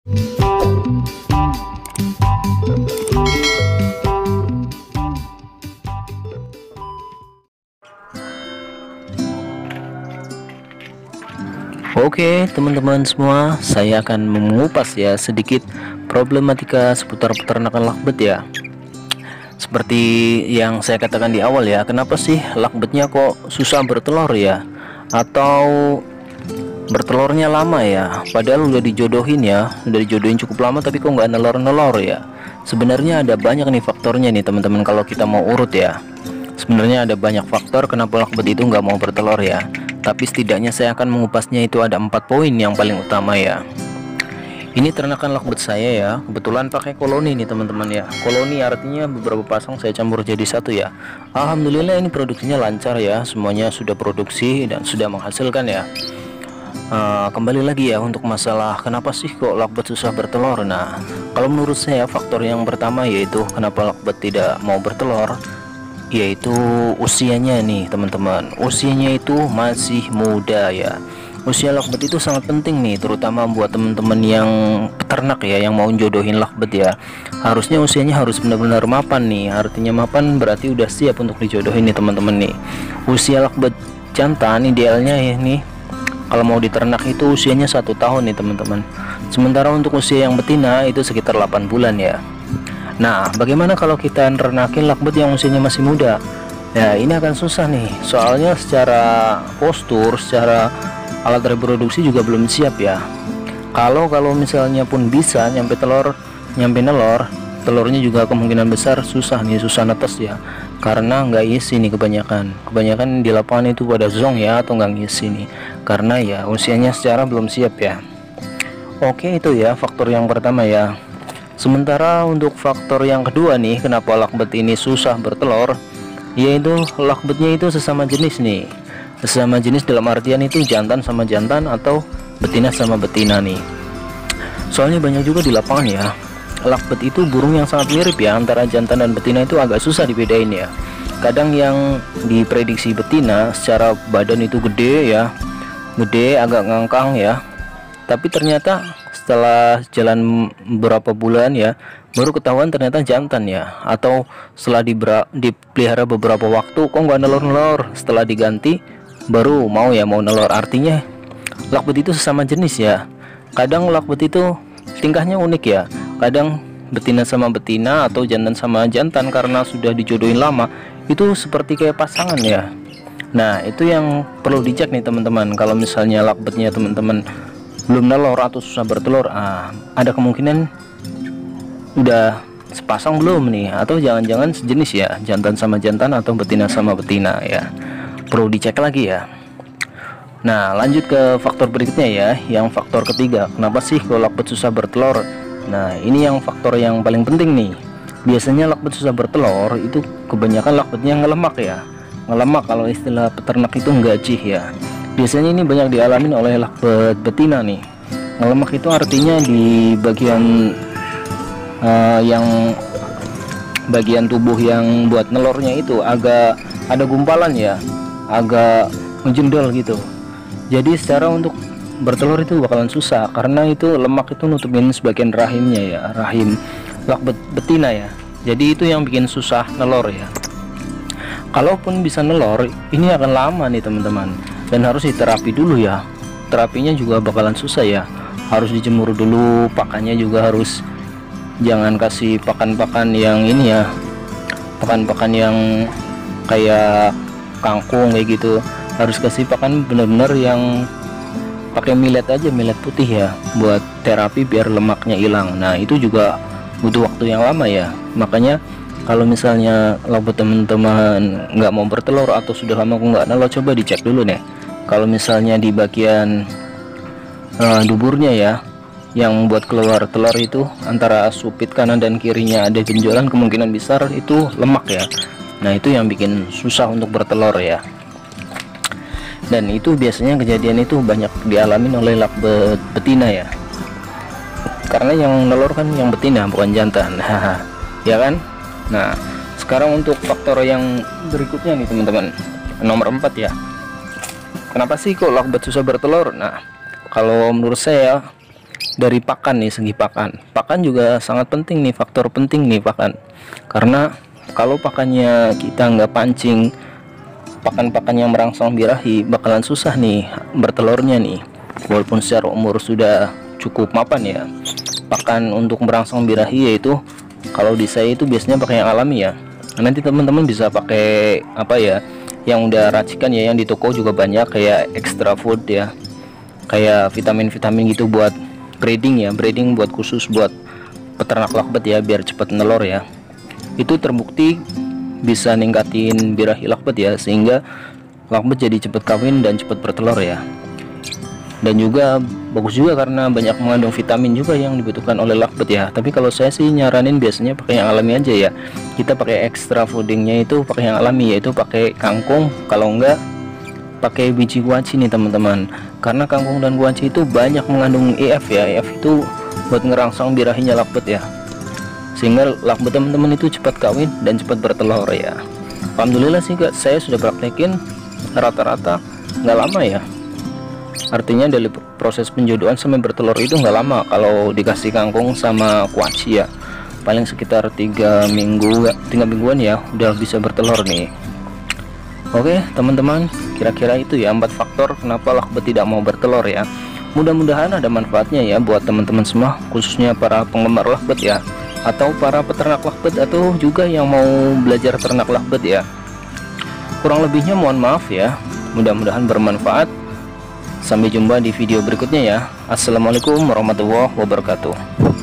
Oke teman-teman semua, saya akan mengupas ya sedikit problematika seputar peternakan lakbet ya. Seperti yang saya katakan di awal ya, kenapa sih lakbetnya kok susah bertelur ya, atau bertelurnya lama ya, padahal udah dijodohin ya, udah dijodohin cukup lama tapi kok nggak nelor-nelor ya. Sebenarnya ada banyak nih faktornya nih teman-teman, kalau kita mau urut ya. Sebenarnya ada banyak faktor kenapa lakbet itu nggak mau bertelur ya, tapi setidaknya saya akan mengupasnya. Itu ada 4 poin yang paling utama ya. Ini ternakan lakbet saya ya, kebetulan pakai koloni nih teman-teman ya. Koloni artinya beberapa pasang saya campur jadi satu ya. Alhamdulillah ini produksinya lancar ya, semuanya sudah produksi dan sudah menghasilkan ya. Kembali lagi ya untuk masalah kenapa sih kok lakbet susah bertelur. Nah, kalau menurut saya faktor yang pertama yaitu kenapa lakbet tidak mau bertelur, yaitu usianya nih teman-teman. Usianya itu masih muda ya. Usia lakbet itu sangat penting nih, terutama buat teman-teman yang peternak ya, yang mau jodohin lakbet ya. Harusnya usianya harus benar-benar mapan nih. Artinya mapan berarti udah siap untuk dijodohin nih teman-teman nih. Usia lakbet jantan idealnya ya nih, kalau mau diternak itu usianya 1 tahun nih teman-teman. Sementara untuk usia yang betina itu sekitar 8 bulan ya. Nah, bagaimana kalau kita ternakin lakbet yang usianya masih muda? Ya, ini akan susah nih. Soalnya secara postur, secara alat reproduksi juga belum siap ya. Kalau misalnya pun bisa nyampe nelor, telurnya juga kemungkinan besar susah nih, susah netes ya. Karena nggak isi nih kebanyakan di lapangan itu pada zong ya, atau nggak ngisi nih. Karena ya usianya secara belum siap ya. Oke, itu ya faktor yang pertama ya. Sementara untuk faktor yang kedua nih, kenapa lakbet ini susah bertelur, yaitu lakbetnya itu sesama jenis nih. Sesama jenis dalam artian itu jantan sama jantan atau betina sama betina nih. Soalnya banyak juga di lapangan ya, lakbet itu burung yang sangat mirip ya, antara jantan dan betina itu agak susah dibedain ya. Kadang yang diprediksi betina secara badan itu gede ya, gede agak ngangkang ya, tapi ternyata setelah jalan beberapa bulan ya, baru ketahuan ternyata jantan ya. Atau setelah dipelihara beberapa waktu kok nggak nelor-nelor, setelah diganti baru mau nelor. Artinya lakbet itu sesama jenis ya. Kadang lakbet itu tingkahnya unik ya, kadang betina sama betina atau jantan sama jantan karena sudah dijodohin lama itu seperti kayak pasangan ya. Nah, itu yang perlu dicek nih teman-teman. Kalau misalnya lakbetnya teman-teman belum nelor atau susah bertelur, ada kemungkinan udah sepasang belum nih, atau jangan-jangan sejenis ya, jantan sama jantan atau betina sama betina ya. Perlu dicek lagi ya. Nah, lanjut ke faktor berikutnya ya, yang faktor ketiga, kenapa sih kalau lakbet susah bertelur. Nah, ini yang faktor yang paling penting nih. Biasanya lakbet susah bertelur itu kebanyakan lakbetnya ngelemak ya. Ngelemak kalau istilah peternak itu nggacih ya. Biasanya ini banyak dialami oleh lakbet betina nih. Ngelemak itu artinya di bagian bagian tubuh yang buat nelornya itu agak ada gumpalan ya, agak menjendol gitu. Jadi secara untuk bertelur itu bakalan susah karena itu lemak itu nutupin sebagian rahimnya ya, rahim lakbet betina ya. Jadi itu yang bikin susah nelor ya. Kalaupun bisa nelor, ini akan lama nih teman-teman, dan harus diterapi dulu ya. Terapinya juga bakalan susah ya, harus dijemur dulu, pakannya juga harus, jangan kasih pakan-pakan yang ini ya, pakan-pakan yang kayak kangkung kayak gitu. Harus kasih pakan bener-bener yang pakai millet aja, millet putih ya, buat terapi biar lemaknya hilang. Nah, itu juga butuh waktu yang lama ya. Makanya kalau misalnya lakbet teman-teman nggak mau bertelur atau sudah lama nggak nelor, coba dicek dulu nih. Kalau misalnya di bagian duburnya ya, yang buat keluar telur itu antara supit kanan dan kirinya ada benjolan, kemungkinan besar itu lemak ya. Nah, itu yang bikin susah untuk bertelur ya. Dan itu biasanya kejadian itu banyak dialami oleh lakbet betina ya, karena yang nelor kan yang betina bukan jantan. Ya kan. Nah, sekarang untuk faktor yang berikutnya nih teman-teman, nomor 4 ya. Kenapa sih kok lakbet susah bertelur? Nah, kalau menurut saya dari pakan nih, segi pakan juga sangat penting nih, faktor penting nih pakan. Karena kalau pakannya kita nggak pancing pakan-pakan yang merangsang birahi, bakalan susah nih bertelurnya nih. Walaupun secara umur sudah cukup mapan ya, pakan untuk merangsang birahi yaitu kalau di saya itu biasanya pakai yang alami ya. Nanti teman-teman bisa pakai apa ya, yang udah racikan ya, yang di toko juga banyak, kayak extra food ya, kayak vitamin-vitamin gitu buat breeding ya, breeding buat khusus buat peternak lakbet ya, biar cepat nelor ya. Itu terbukti bisa ningkatin birahi lakbet ya, sehingga lakbet jadi cepat kawin dan cepat bertelur ya. Dan juga bagus juga karena banyak mengandung vitamin juga yang dibutuhkan oleh lakbet ya. Tapi kalau saya sih nyaranin biasanya pakai yang alami aja ya. Kita pakai extra foodingnya itu pakai yang alami, yaitu pakai kangkung, kalau enggak pakai biji kuaci nih teman-teman. Karena kangkung dan kuaci itu banyak mengandung EF ya. EF itu buat ngerangsang birahinya lakbet ya, sehingga lakbet teman-teman itu cepat kawin dan cepat bertelur ya. Alhamdulillah sih Kak, saya sudah praktekin rata-rata nggak lama ya. Artinya dari proses penjodohan sampai bertelur itu nggak lama kalau dikasih kangkung sama kuaci ya. Paling sekitar 3 mingguan ya udah bisa bertelur nih. Oke teman-teman, kira-kira itu ya 4 faktor kenapa lakbet tidak mau bertelur ya. Mudah-mudahan ada manfaatnya ya buat teman-teman semua, khususnya para penggemar lakbet ya, atau para peternak lakbet, atau juga yang mau belajar ternak lakbet ya. Kurang lebihnya mohon maaf ya, mudah-mudahan bermanfaat. Sampai jumpa di video berikutnya ya. Assalamualaikum warahmatullahi wabarakatuh.